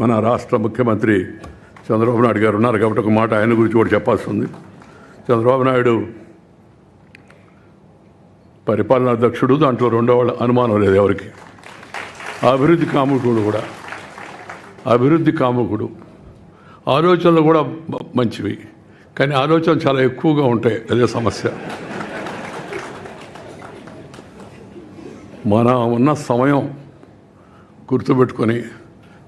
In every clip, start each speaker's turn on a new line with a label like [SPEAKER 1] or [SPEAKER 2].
[SPEAKER 1] మన రాష్ట్ర ముఖ్యమంత్రి చంద్రబాబు నాయుడు గారు ఉన్నారు కాబట్టి ఒక మాట ఆయన గురించి కూడా చెప్పాల్సి ఉంది. చంద్రబాబు నాయుడు పరిపాలనా దక్షుడు, దాంట్లో రెండవ అనుమానం లేదు ఎవరికి. అభివృద్ధి కాముకుడు కూడా, అభివృద్ధి కాముకుడు. ఆలోచనలు కూడా మంచివి, కానీ ఆలోచన చాలా ఎక్కువగా ఉంటాయి, అదే సమస్య. మన ఉన్న సమయం గుర్తుపెట్టుకొని,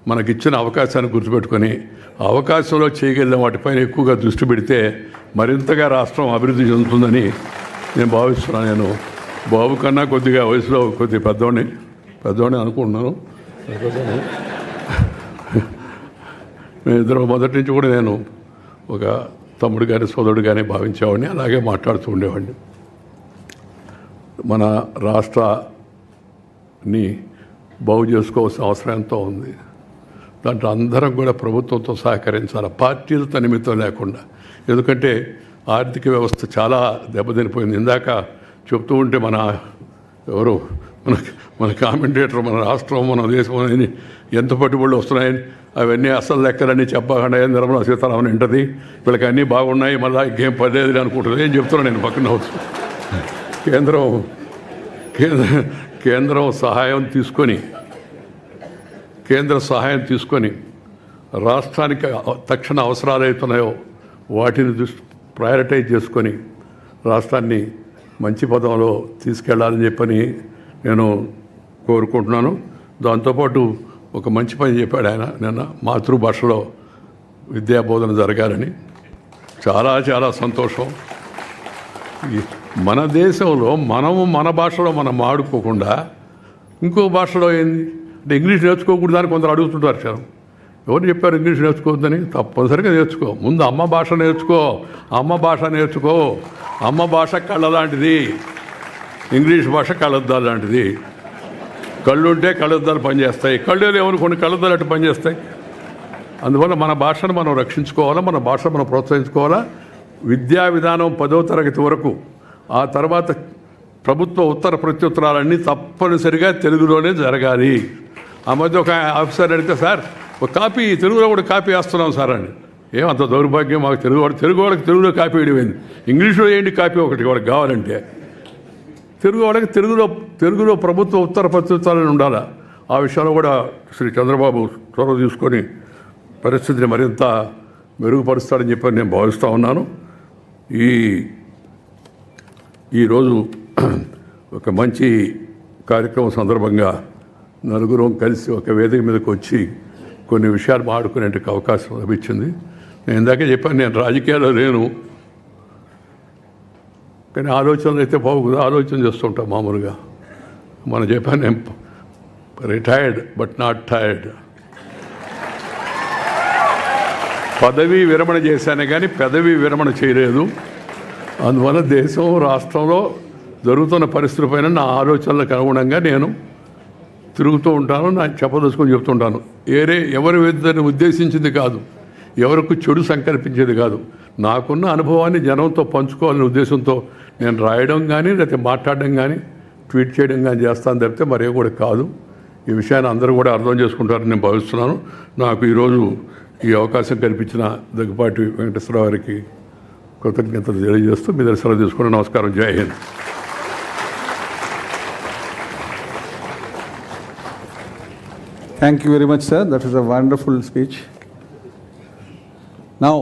[SPEAKER 1] మనకిచ్చిన అవకాశాన్ని గుర్తుపెట్టుకొని, అవకాశంలో చేయగలిగిన వాటిపైన ఎక్కువగా దృష్టి పెడితే మరింతగా రాష్ట్రం అభివృద్ధి చెందుతుందని నేను భావిస్తున్నాను. నేను బాబు కన్నా కొద్దిగా వయసులో కొద్దిగా పెద్దవాడిని అనుకుంటున్నాను. ఇద్దరు మొదటి నుంచి కూడా నేను ఒక తమ్ముడు కానీ సోదరుడు కానీ భావించేవాడిని, అలాగే మాట్లాడుతూ ఉండేవాడిని. మన రాష్ట్రాన్ని బాగు చేసుకోవాల్సిన అవసరం ఎంతో ఉంది. దాంట్లో అందరం కూడా ప్రభుత్వంతో సహకరించాలి, పార్టీలతో నిమిత్తం లేకుండా. ఎందుకంటే ఆర్థిక వ్యవస్థ చాలా దెబ్బతినిపోయింది. ఇందాక చెప్తూ ఉంటే మన కామెంటేటర్ మన రాష్ట్రం మన దేశం అని ఎంత పట్టుబడులు వస్తున్నాయని అవన్నీ అసలు లెక్కలన్నీ చెప్పకుండా నిర్మలా సీతారామన్ వింటది, వీళ్ళకి అన్నీ బాగున్నాయి మళ్ళీ ఇంకేం పర్లేదు అనుకుంటుంది. ఏం చెప్తున్నాను నేను పక్కన కేంద్రం సహాయం తీసుకొని రాష్ట్రానికి తక్షణ అవసరాలు అవుతున్నాయో వాటిని ప్రయారిటైజ్ చేసుకొని రాష్ట్రాన్ని మంచి పదంలో తీసుకెళ్లాలని చెప్పని నేను కోరుకుంటున్నాను. దాంతోపాటు ఒక మంచి పని చెప్పాడు ఆయన నిన్న, మాతృభాషలో విద్యాబోధన జరగాలని. చాలా చాలా సంతోషం. మన దేశంలో మన భాషలో మనం ఆడుకోకుండా ఇంకో భాషలో ఏంది అంటే ఇంగ్లీష్ నేర్చుకోకూడదని కొందరు అడుగుతుంటారు. సార్ ఎవరు చెప్పారు ఇంగ్లీష్ నేర్చుకోవద్దని? తప్పనిసరిగా నేర్చుకో. ముందు అమ్మ భాష నేర్చుకో. అమ్మ భాష కళ్ళ లాంటిది, ఇంగ్లీష్ భాష కళ్ళద్దాలు లాంటిది. కళ్ళుంటే కళ్ళద్దాలు పనిచేస్తాయి, కళ్ళు లేవని కొన్ని కళ్ళద్దాలు అటు పనిచేస్తాయి. అందువల్ల మన భాషను మనం రక్షించుకోవాలా, మన భాషను మనం ప్రోత్సహించుకోవాలా. విద్యా విధానం 10వ తరగతి వరకు, ఆ తర్వాత ప్రభుత్వ ఉత్తర ప్రత్యుత్తరాలన్నీ తప్పనిసరిగా తెలుగులోనే జరగాలి. ఆ మధ్య ఒక ఆఫీసర్ అడిగితే, సార్ ఒక కాపీ తెలుగులో కూడా కాపీ వేస్తున్నాం సార్ అని. ఏమంత దౌర్భాగ్యం మాకు తెలుగు వాళ్ళకి తెలుగులో కాపీ వేయడం, ఇంగ్లీష్లో వేయండి కాపీ ఒకటి వాళ్ళకి కావాలంటే. తెలుగు వాళ్ళకి తెలుగులో ప్రభుత్వ ఉత్తర ప్రత్యుత్తరాలు ఉండాలి. ఆ విషయంలో కూడా శ్రీ చంద్రబాబు చొరవ తీసుకొని పరిస్థితిని మరింత మెరుగుపరుస్తాడని చెప్పి నేను భావిస్తూ ఉన్నాను. ఈరోజు ఒక మంచి కార్యక్రమం సందర్భంగా నలుగురం కలిసి ఒక వేదిక మీదకి వచ్చి కొన్ని విషయాలు మాట్లాడుకునే అవకాశం లభించింది. నేను ఇందాకే చెప్పాను, నేను రాజకీయాల్లో లేను, కానీ ఆలోచనలు అయితే బాగుంది, ఆలోచన చేస్తుంటాం మామూలుగా. మనం చెప్పాను, నేను రిటైర్డ్ బట్ నాట్ టైర్డ్. పదవీ విరమణ చేశానే కానీ పెదవి విరమణ చేయలేదు. అందువల్ల దేశం రాష్ట్రంలో జరుగుతున్న పరిస్థితులపైన నా ఆలోచనలకు అనుగుణంగా నేను తిరుగుతూ ఉంటాను, నాకు చెప్పదలుచుకొని చెప్తుంటాను. ఎవరి ఇద్దరిని ఉద్దేశించింది కాదు, ఎవరికి చెడు సంకల్పించేది కాదు. నాకున్న అనుభవాన్ని జనంతో పంచుకోవాలనే ఉద్దేశంతో నేను రాయడం కానీ లేకపోతే మాట్లాడడం కానీ ట్వీట్ చేయడం కానీ చేస్తాను తప్పితే మరే కూడా కాదు. ఈ విషయాన్ని అందరూ కూడా అర్థం చేసుకుంటారని నేను భావిస్తున్నాను. నాకు ఈరోజు ఈ అవకాశం కల్పించిన దగ్గుపాటి వెంకటేశ్వరరావు గారికి కృతజ్ఞతలు తెలియజేస్తూ మీ దర్శనం తీసుకుని నమస్కారం. జై Hind.
[SPEAKER 2] Thank you very much, sir. That was a wonderful speech. Now,